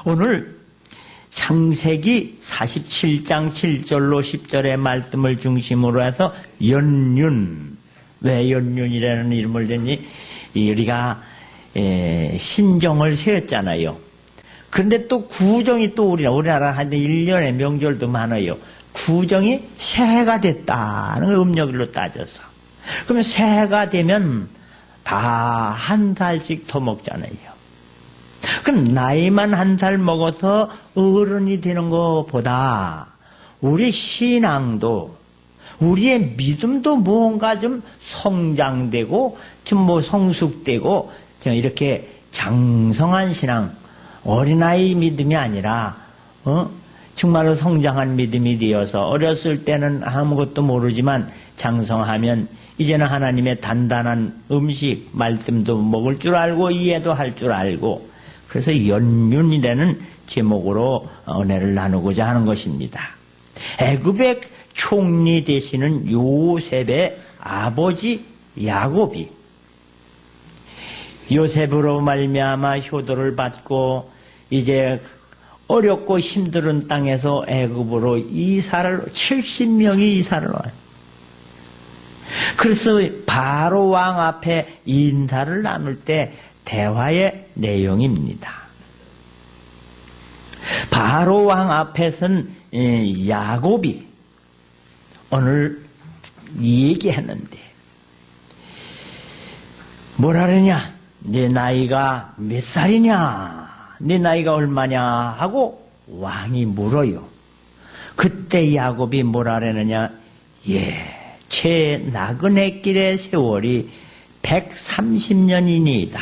오늘 창세기 47장 7절로 10절의 말씀을 중심으로 해서 연륜, 왜 연륜이라는 이름을 댔니? 우리가 신정을 세웠잖아요. 그런데 또 구정이 또 우리나라 한 1년에 명절도 많아요. 구정이 새해가 됐다는 걸 음력일로 따져서. 그러면 새해가 되면 다 한 살씩 더 먹잖아요. 그럼 나이만 한 살 먹어서 어른이 되는 것보다 우리 신앙도 우리의 믿음도 무언가 좀 성장되고 좀 뭐 성숙되고 이렇게 장성한 신앙, 어린아이 믿음이 아니라 정말로 성장한 믿음이 되어서 어렸을 때는 아무것도 모르지만 장성하면 이제는 하나님의 단단한 음식, 말씀도 먹을 줄 알고 이해도 할 줄 알고, 그래서 연륜이라는 제목으로 은혜를 나누고자 하는 것입니다. 애굽의 총리 되시는 요셉의 아버지 야곱이 요셉으로 말미암아 효도를 받고 이제 어렵고 힘든 땅에서 애굽으로 이사를 70명이 이사를 와요. 그래서 바로 왕 앞에 인사를 나눌 때 대화의 내용입니다. 바로 왕 앞에 선 야곱이 오늘 얘기했는데 뭐라 그러냐? 네 나이가 몇 살이냐? 네 나이가 얼마냐? 하고 왕이 물어요. 그때 야곱이 뭐라 그러느냐? 제 나그네길의 세월이 130년이니이다.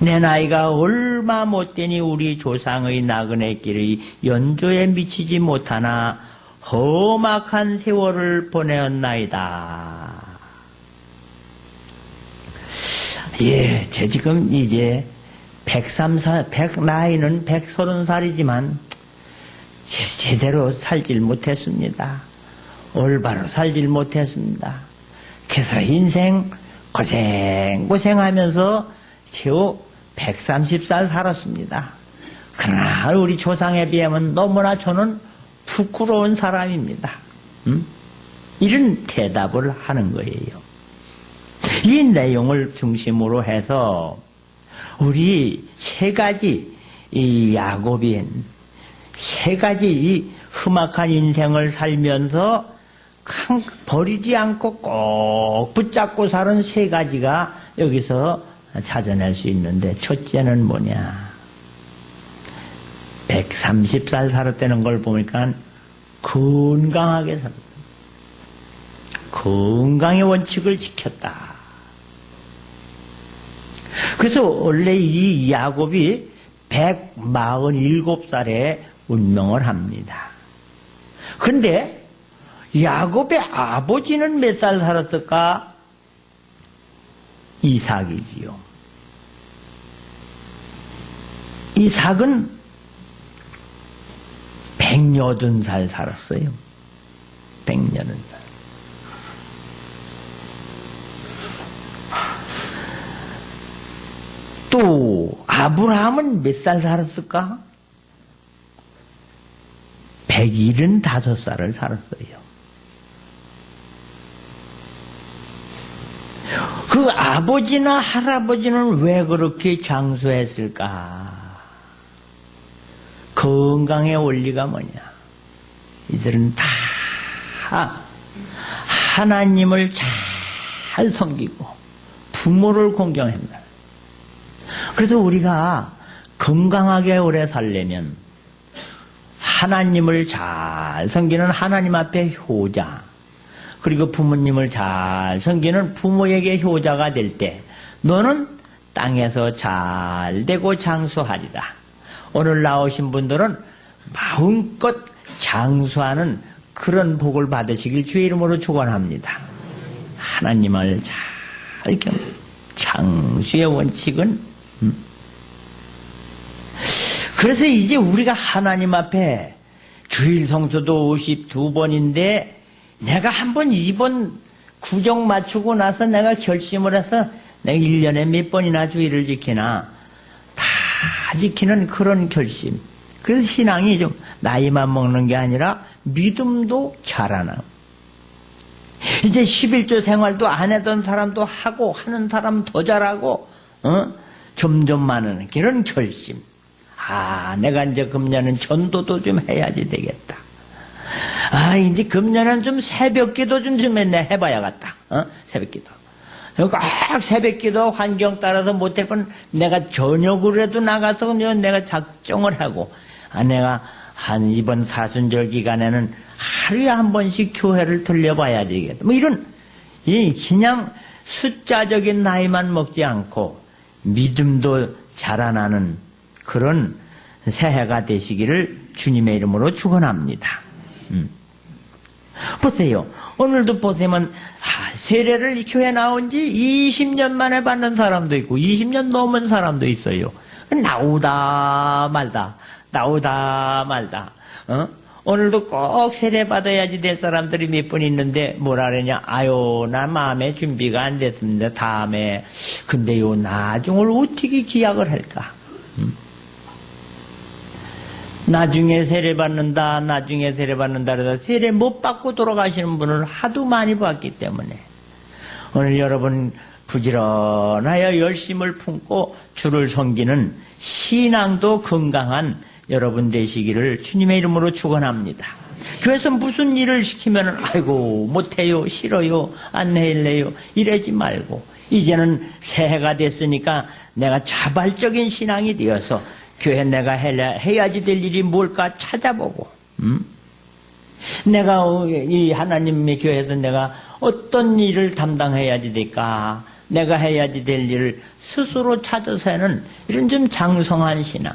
내 나이가 얼마 못되니 우리 조상의 나그네길의 연조에 미치지 못하나 험악한 세월을 보내었나이다. 제 지금 이제 나이는 130살이지만 제대로 살질 못했습니다. 올바로 살질 못했습니다. 그래서 인생 고생하면서 최후 130살 살았습니다. 그러나 우리 조상에 비하면 너무나 저는 부끄러운 사람입니다. 이런 대답을 하는 거예요. 이 내용을 중심으로 해서 우리 세 가지 이 야곱이 세 가지 이 험악한 인생을 살면서 버리지 않고 꼭 붙잡고 사는 세 가지가 여기서 찾아낼 수 있는데, 첫째는 뭐냐? 130살 살았다는 걸 보니까 건강하게 살았다. 건강의 원칙을 지켰다. 그래서 원래 이 야곱이 147살에 운명을 합니다. 근데 야곱의 아버지는 몇 살 살았을까? 이삭이지요. 이삭은 180살 살았어요. 180살. 또 아브라함은 몇 살 살았을까? 175살을 살았어요. 그 아버지나 할아버지는 왜 그렇게 장수했을까? 건강의 원리가 뭐냐? 이들은 다 하나님을 잘 섬기고 부모를 공경한다. 그래서 우리가 건강하게 오래 살려면 하나님을 잘 섬기는 하나님 앞에 효자, 그리고 부모님을 잘 섬기는 부모에게 효자가 될 때 너는 땅에서 잘 되고 장수하리라. 오늘 나오신 분들은 마음껏 장수하는 그런 복을 받으시길 주의 이름으로 축원합니다. 하나님을 잘 장수의 원칙은 그래서 이제 우리가 하나님 앞에 주일 성수도 52번인데 내가 한번 2번 구정 맞추고 나서 내가 결심을 해서 내가 1년에 몇 번이나 주일을 지키나 다 지키는 그런 결심. 그래서 신앙이 좀 나이만 먹는 게 아니라 믿음도 자라나고, 이제 11조 생활도 안 했던 사람도 하고 하는 사람 더 잘하고 점점 많은 그런 결심. 내가 이제 금년은 전도도 좀 해야지 되겠다. 이제 금년은 좀 새벽기도 좀 해봐야겠다. 새벽기도. 꼭 새벽기도 환경 따라서 못할 건 내가 저녁으로라도 나가서 내가 작정을 하고, 내가 이번 사순절 기간에는 하루에 한 번씩 교회를 들려봐야 되겠다. 뭐 이런, 그냥 숫자적인 나이만 먹지 않고 믿음도 자라나는 그런 새해가 되시기를 주님의 이름으로 축원합니다. 보세요. 오늘도 보시면 세례를 교회 나온 지 20년 만에 받는 사람도 있고 20년 넘은 사람도 있어요. 나오다 말다. 오늘도 꼭 세례 받아야지 될 사람들이 몇 분 있는데 뭐라 그러냐. 나 마음의 준비가 안 됐습니다. 다음에. 근데요, 나중을 어떻게 기약을 할까? 나중에 세례 받는다 그래서 세례 못 받고 돌아가시는 분을 하도 많이 봤기 때문에 오늘 여러분 부지런하여 열심을 품고 주를 섬기는 신앙도 건강한 여러분 되시기를 주님의 이름으로 축원합니다. 교회에서 무슨 일을 시키면 아이고 못해요, 싫어요, 안 해일래요 이러지 말고, 이제는 새해가 됐으니까 내가 자발적인 신앙이 되어서 교회 내가 해야지 될 일이 뭘까 찾아보고, 내가 이 하나님의 교회에서 내가 어떤 일을 담당해야지 될까, 내가 해야지 될 일을 스스로 찾아서 하는 이런 좀 장성한 신앙,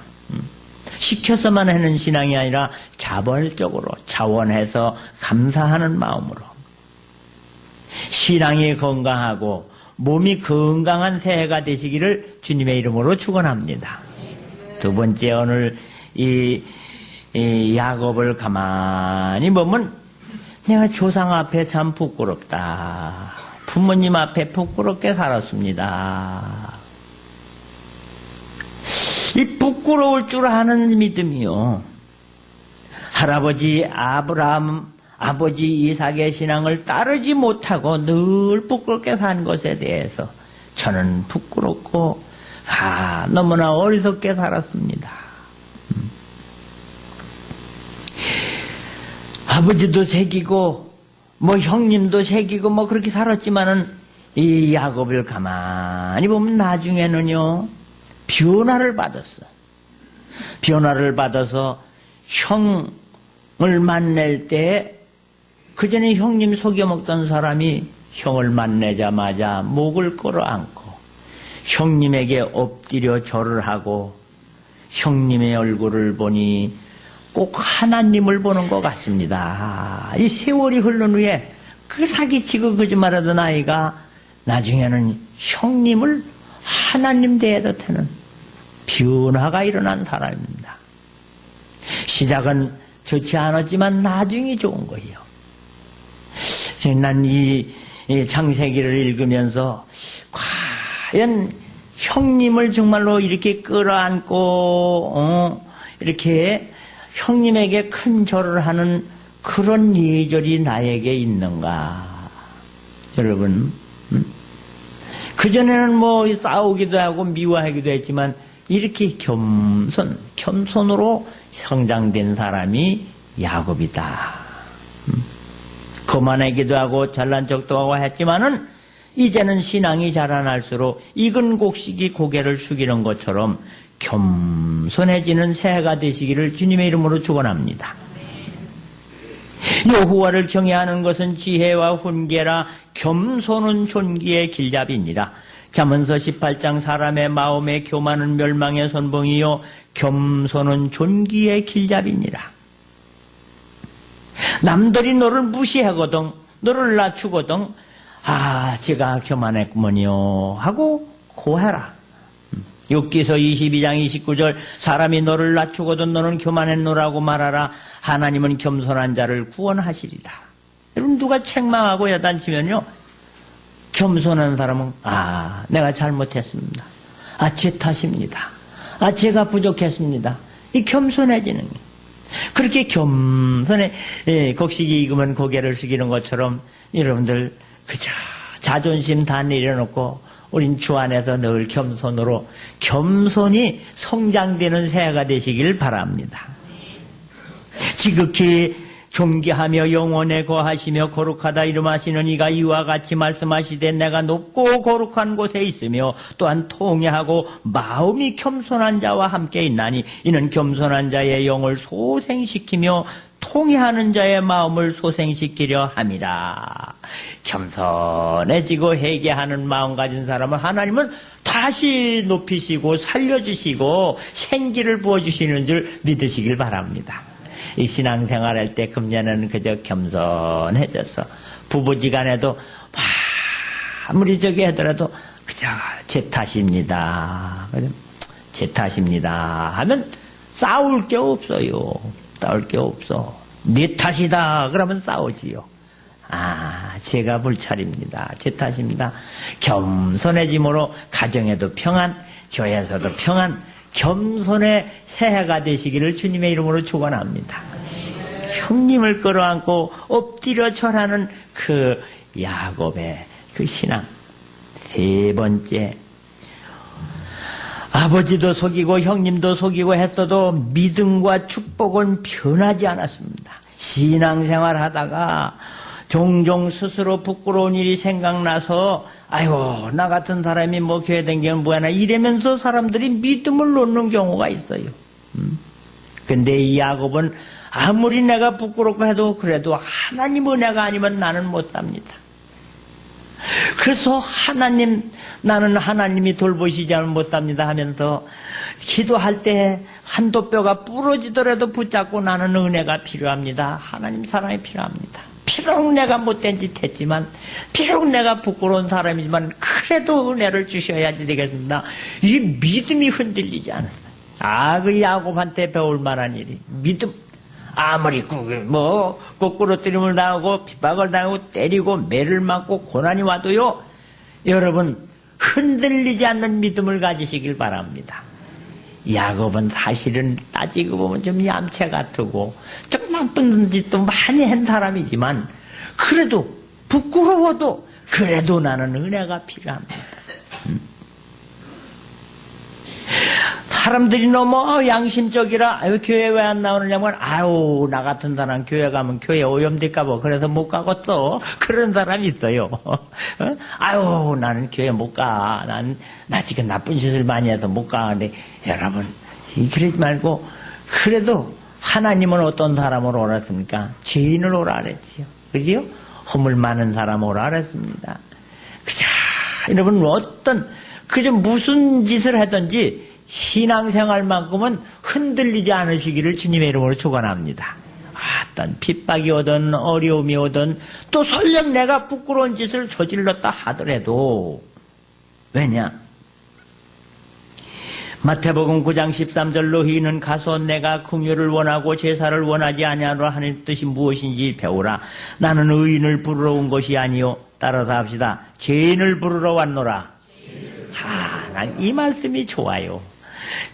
시켜서만 하는 신앙이 아니라 자발적으로 자원해서 감사하는 마음으로 신앙이 건강하고 몸이 건강한 새해가 되시기를 주님의 이름으로 축원합니다. 두 번째, 오늘 이 야곱을 가만히 보면 내가 조상 앞에 참 부끄럽다. 부모님 앞에 부끄럽게 살았습니다. 이 부끄러울 줄 아는 믿음이요. 할아버지 아브라함, 아버지 이삭의 신앙을 따르지 못하고 늘 부끄럽게 산 것에 대해서 저는 부끄럽고 너무나 어리석게 살았습니다. 아버지도 새기고 형님도 새기고 그렇게 살았지만은 이 야곱을 가만히 보면 나중에는요 변화를 받았어. 변화를 받아서 형을 만날 때 그전에 형님 속여먹던 사람이 형을 만나자마자 목을 끌어안고 형님에게 엎드려 절을 하고 형님의 얼굴을 보니 꼭 하나님을 보는 것 같습니다. 이 세월이 흐른 후에 그 사기치고 거짓말하던 아이가 나중에는 형님을 하나님 대해도 되는 변화가 일어난 사람입니다. 시작은 좋지 않았지만 나중이 좋은 거예요. 난 이 창세기를 읽으면서 과연 형님을 정말로 이렇게 끌어안고 이렇게 형님에게 큰 절을 하는 그런 예절이 나에게 있는가? 여러분, 그전에는 싸우기도 하고 미워하기도 했지만 이렇게 겸손으로 성장된 사람이 야곱이다. 거만하기도 하고 잘난 척도 하고 했지만은 이제는 신앙이 자라날수록 익은 곡식이 고개를 숙이는 것처럼 겸손해지는 새해가 되시기를 주님의 이름으로 축원합니다. 여호와를 경외하는 것은 지혜와 훈계라 겸손은 존귀의 길잡이니라. 잠언서 18장 사람의 마음에 교만은 멸망의 선봉이요 겸손은 존귀의 길잡이니라. 남들이 너를 무시하거든 너를 낮추거든 제가 교만했구먼요 하고 고해라. 욥기서 22장 29절 사람이 너를 낮추거든 너는 교만했노라고 말하라. 하나님은 겸손한 자를 구원하시리라. 여러분 누가 책망하고 야단치면요 겸손한 사람은 내가 잘못했습니다. 제 탓입니다. 제가 부족했습니다. 이 겸손해지는 게. 그렇게 겸손해, 곡식이 익으면 고개를 숙이는 것처럼 여러분들 그저 자존심 다 내려놓고 우린 주 안에서 늘 겸손으로 겸손히 성장되는 새해가 되시길 바랍니다. 지극히 존귀하며 영원에 거하시며 거룩하다 이름하시는 이가 이와 같이 말씀하시되 내가 높고 거룩한 곳에 있으며 또한 통회하고 마음이 겸손한 자와 함께 있나니 이는 겸손한 자의 영을 소생시키며 통회하는 자의 마음을 소생시키려 함이라. 겸손해지고 회개하는 마음 가진 사람은 하나님은 다시 높이시고 살려주시고 생기를 부어주시는 줄 믿으시길 바랍니다. 이 신앙생활할 때 금년에는 그저 겸손해져서 부부지간에도 아무리 저기 하더라도 그저 제 탓입니다. 제 탓입니다 하면 싸울 게 없어요. 싸울 게 없어. 네 탓이다 그러면 싸우지요. 제가 불찰입니다. 제 탓입니다. 겸손해짐으로 가정에도 평안, 교회에서도 평안, 겸손의 새해가 되시기를 주님의 이름으로 축원합니다. 형님을 끌어안고 엎드려 절하는 그 야곱의 그 신앙. 세 번째, 아버지도 속이고 형님도 속이고 했어도 믿음과 축복은 변하지 않았습니다. 신앙생활 하다가 종종 스스로 부끄러운 일이 생각나서 아이고 나 같은 사람이 뭐 교회 다니면 뭐하나 이러면서 사람들이 믿음을 놓는 경우가 있어요. 근데 이 야곱은 아무리 내가 부끄럽고 해도 그래도 하나님 은혜가 아니면 나는 못 삽니다. 그래서 나는 하나님이 돌보시지 않으면 못 삽니다 하면서 기도할 때 한도 뼈가 부러지더라도 붙잡고 나는 은혜가 필요합니다. 하나님 사랑이 필요합니다. 비록 내가 못된 짓 했지만, 비록 내가 부끄러운 사람이지만 그래도 은혜를 주셔야지 되겠습니다. 이 믿음이 흔들리지 않아요. 그 야곱한테 배울 만한 일이 믿음. 아무리 거꾸로 뜨림을 당하고 핍박을 당하고 때리고 매를 맞고 고난이 와도요, 여러분 흔들리지 않는 믿음을 가지시길 바랍니다. 야곱은 사실은 따지고 보면 좀 얌체 같고 좀 나쁜 짓도 많이 한 사람이지만 그래도 부끄러워도 그래도 나는 은혜가 필요합니다. 사람들이 너무 양심적이라 교회 왜 안 나오느냐면 나 같은 사람 교회 가면 교회 오염될까 봐 그래서 못 가겠어. 그런 사람이 있어요. 나는 교회 못 가. 나 지금 나쁜 짓을 많이 해서 못 가는데 여러분 그러지 말고 그래도 하나님은 어떤 사람으로 오라 했습니까? 죄인을 오라 그랬지요. 그지요? 허물 많은 사람 오라 그랬습니다. 여러분 그저 무슨 짓을 하든지 신앙생활만큼은 흔들리지 않으시기를 주님의 이름으로 축원합니다. 어떤 핍박이 오든 어려움이 오든 또 설령 내가 부끄러운 짓을 저질렀다 하더라도 왜냐? 마태복음 9장 13절 너희는 가서 내가 긍휼을 원하고 제사를 원하지 아니하노라 하는 뜻이 무엇인지 배우라. 나는 의인을 부르러 온 것이 아니요 따라서 합시다. 죄인을 부르러 왔노라. 난 이 말씀이 좋아요.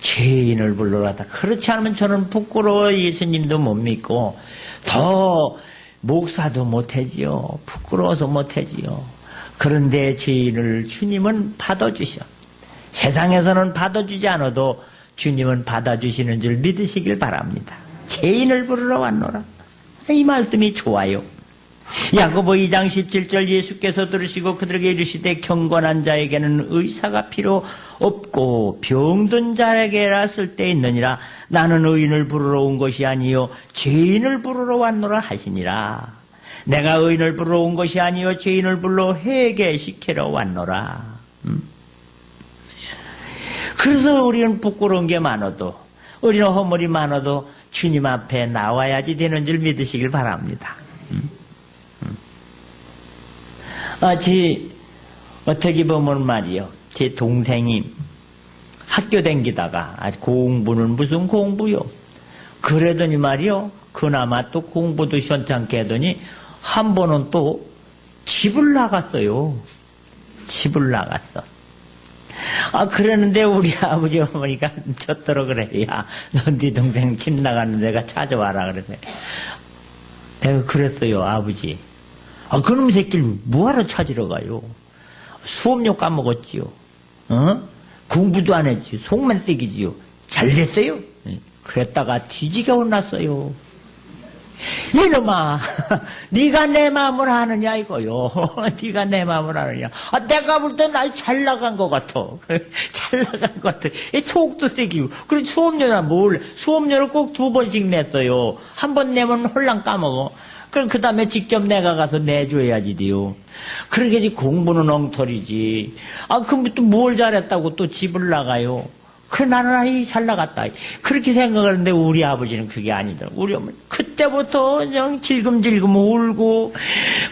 죄인을 불러러 왔다. 그렇지 않으면 저는 부끄러워 예수님도 못 믿고 더 목사도 못하지요. 부끄러워서 못하지요. 그런데 죄인을 주님은 받아주셔. 세상에서는 받아주지 않아도 주님은 받아주시는 줄 믿으시길 바랍니다. 죄인을 부르러 왔노라. 이 말씀이 좋아요. 야고보 2장 17절 예수께서 들으시고 그들에게 이르시되 경건한 자에게는 의사가 필요 없고 병든 자에게라 쓸데 있느니라. 나는 의인을 부르러 온 것이 아니요 죄인을 부르러 왔노라 하시니라. 내가 의인을 부르러 온 것이 아니요 죄인을 불러 회개시키러 왔노라. 그래서 우리는 부끄러운 게 많아도 우리는 허물이 많아도 주님 앞에 나와야지 되는 줄 믿으시길 바랍니다. 어떻게 보면 말이요. 제 동생이 학교 다니다가 공부는 무슨 공부요. 그러더니 말이요. 그나마 또 공부도 시원찮게 하더니 한 번은 또 집을 나갔어요. 집을 나갔어. 그러는데 우리 아버지 어머니가 젖도록 그래. 야, 너 네 동생 집 나가는 데가 찾아와라. 그래서 내가 그랬어요, 아버지. 그놈 새끼를 뭐하러 찾으러 가요? 수업료 까먹었지요. 공부도 안 했지요. 속만 썩이지요. 잘 됐어요? 그랬다가 뒤지게 혼났어요. 이놈아, 네가 내 마음을 아느냐 이거요. 네가 내 마음을 아느냐. 내가 볼 때 날 잘 나간 것 같아. 잘 나간 것 같아. 속도 새기고. 그리고 수업료나 수업료를 꼭 2번씩 냈어요. 한 번 내면 홀랑 까먹어. 그럼 그 다음에 직접 내가 가서 내줘야지요. 그러게지 공부는 엉터리지. 그럼 또 뭘 잘했다고 또 집을 나가요. 그래 나는 아이 잘 나갔다. 그렇게 생각하는데 우리 아버지는 그게 아니더라고. 우리 어머니 그때부터 그냥 질금질금 울고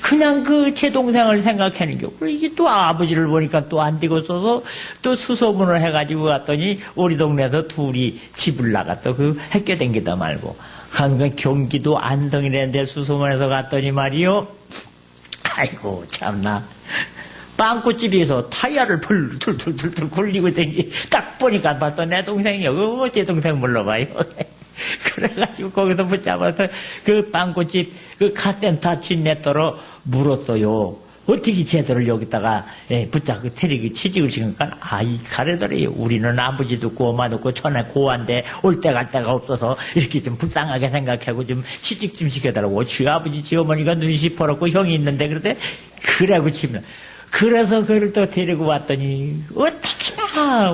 그냥 제 동생을 생각하는 게. 이게 또 아버지를 보니까 또 안 되고 써서 또 수소문을 해가지고 갔더니 우리 동네에서 둘이 집을 나갔다. 학교 댕기다 말고. 그러니까 경기도 안성이라는데 수소문해서 갔더니 말이요. 아이고 참나. 빵꾸집에서 타이어를 툴툴툴툴 굴리고 댕기 딱 보니까 봤어. 내 동생이요. 제 동생 불러봐요. 그래가지고 거기서 붙잡아서 그 빵꾸집 카센터 진net더러 물었어요. 어떻게 쟤들을 여기다가 붙잡고 테리기 취직을 시키니까 이 가래더래요. 우리는 아버지도 없고 엄마도 없고 천에 고한데 올 때 갈 데가 없어서 이렇게 좀 불쌍하게 생각하고 좀 취직 좀 시켜달라고. 지 아버지 지 어머니가 눈이 시퍼렇고 형이 있는데 그러대. 그래고 치면 그래서 그를 또 데리고 왔더니 어떻게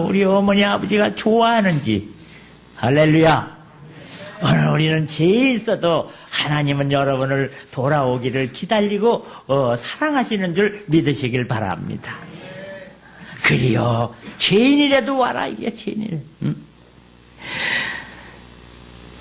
우리 어머니 아버지가 좋아하는지. 할렐루야. 오늘 우리는 죄 있어도 하나님은 여러분을 돌아오기를 기다리고 사랑하시는 줄 믿으시길 바랍니다. 그리요 죄인이라도 와라. 이게 죄인이래.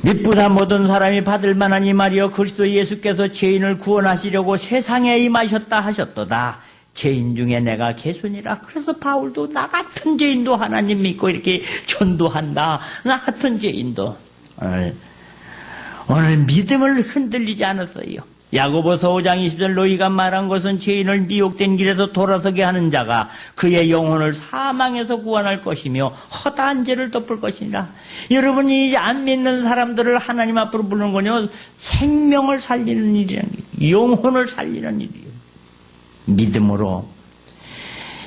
믿보다 모든 사람이 받을 만한 이 말이요 그리스도 예수께서 죄인을 구원하시려고 세상에 임하셨다 하셨도다. 죄인 중에 내가 개순이라. 그래서 바울도 나 같은 죄인도 하나님 믿고 이렇게 전도한다. 나 같은 죄인도 오늘 믿음을 흔들리지 않았어요. 야고보서 5장 20절 너희가 말한 것은 죄인을 미혹된 길에서 돌아서게 하는 자가 그의 영혼을 사망에서 구원할 것이며 허다한 죄를 덮을 것이니라. 여러분이 이제 안 믿는 사람들을 하나님 앞으로 부르는 거요 생명을 살리는 일이라는 게 영혼을 살리는 일이에요. 믿음으로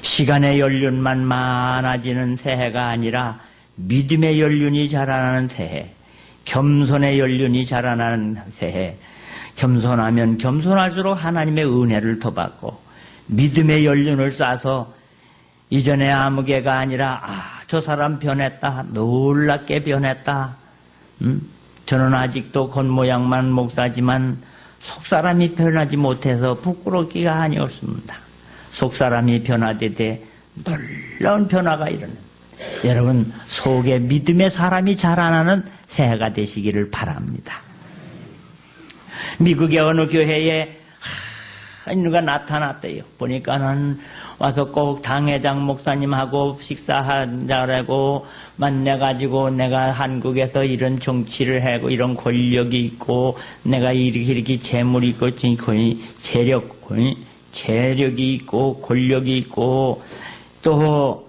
시간의 연륜만 많아지는 새해가 아니라 믿음의 연륜이 자라나는 새해, 겸손의 연륜이 자라나는 새해. 겸손하면 겸손할수록 하나님의 은혜를 더 받고 믿음의 연륜을 쌓아서 이전에 아무개가 아니라 저 사람 변했다. 놀랍게 변했다. 저는 아직도 겉모양만 목사지만 속사람이 변하지 못해서 부끄럽기가 아니었습니다. 속사람이 변화되되 놀라운 변화가 일어납니다. 여러분 속에 믿음의 사람이 자라나는 새해가 되시기를 바랍니다. 미국의 어느 교회에 누가 나타났대요. 보니까는 와서 꼭 당회장 목사님하고 식사하자라고 만나가지고 내가 한국에서 이런 정치를 하고 이런 권력이 있고 내가 이렇게 재물이 있고 재력이 있고 권력이 있고 또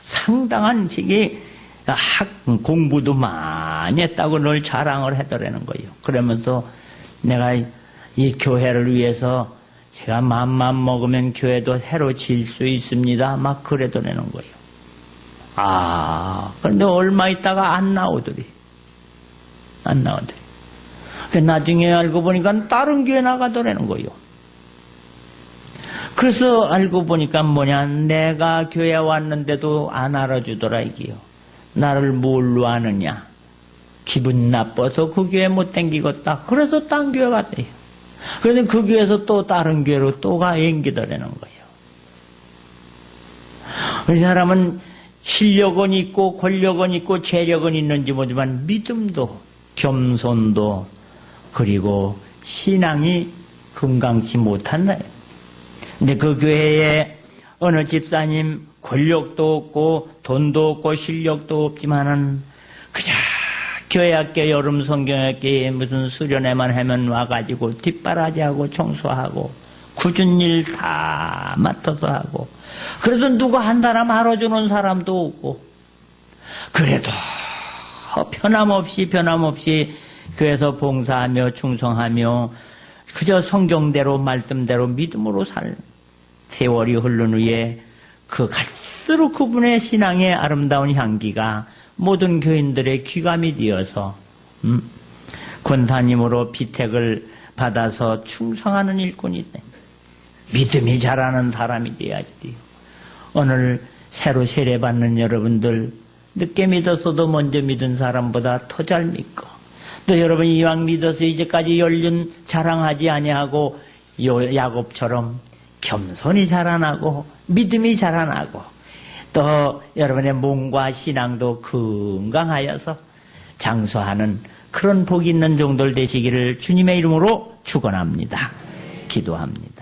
상당한 공부도 많이 했다고 늘 자랑을 하더라는 거예요. 그러면서 내가 이 교회를 위해서 제가 맘만 먹으면 교회도 해로 질 수 있습니다. 막 그러더라는 거예요. 그런데 얼마 있다가 안 나오더래. 나중에 알고 보니까 다른 교회 나가더라는 거예요. 그래서 알고 보니까 내가 교회 왔는데도 안 알아주더라 이게요. 나를 뭘로 아느냐. 기분 나빠서 그 교회 못 댕기겠다. 그래서 딴 교회 갔대요. 그런데 그 교회에서 또 다른 교회로 또 옮기더라는 거예요. 이 사람은 실력은 있고 권력은 있고 재력은 있는지 모르지만 믿음도 겸손도 그리고 신앙이 건강치 못한다. 근데 그 교회에 어느 집사님 권력도 없고 돈도 없고 실력도 없지만은 그저 교회학교 여름 성경학교에 무슨 수련회만 하면 와가지고 뒷바라지하고 청소하고 굳은 일 다 맡아서 하고 그래도 누가 한 사람 알아주는 사람도 없고, 그래도 변함없이 교회에서 봉사하며 충성하며 그저 성경대로 말씀대로 믿음으로 살 세월이 흐른 후에 그 갈수록 그분의 신앙의 아름다운 향기가 모든 교인들의 귀감이 되어서 권사님으로 비택을 받아서 충성하는 일꾼이 돼. 믿음이 자라는 사람이 돼야지 돼요. 오늘 새로 세례받는 여러분들 늦게 믿었어도 먼저 믿은 사람보다 더 잘 믿고, 또 여러분 이왕 믿어서 이제까지 연륜 자랑하지 아니하고 야곱처럼 겸손히 자라나고 믿음이 자라나고 또 여러분의 몸과 신앙도 건강하여서 장수하는 그런 복 있는 종들 되시기를 주님의 이름으로 축원합니다. 기도합니다.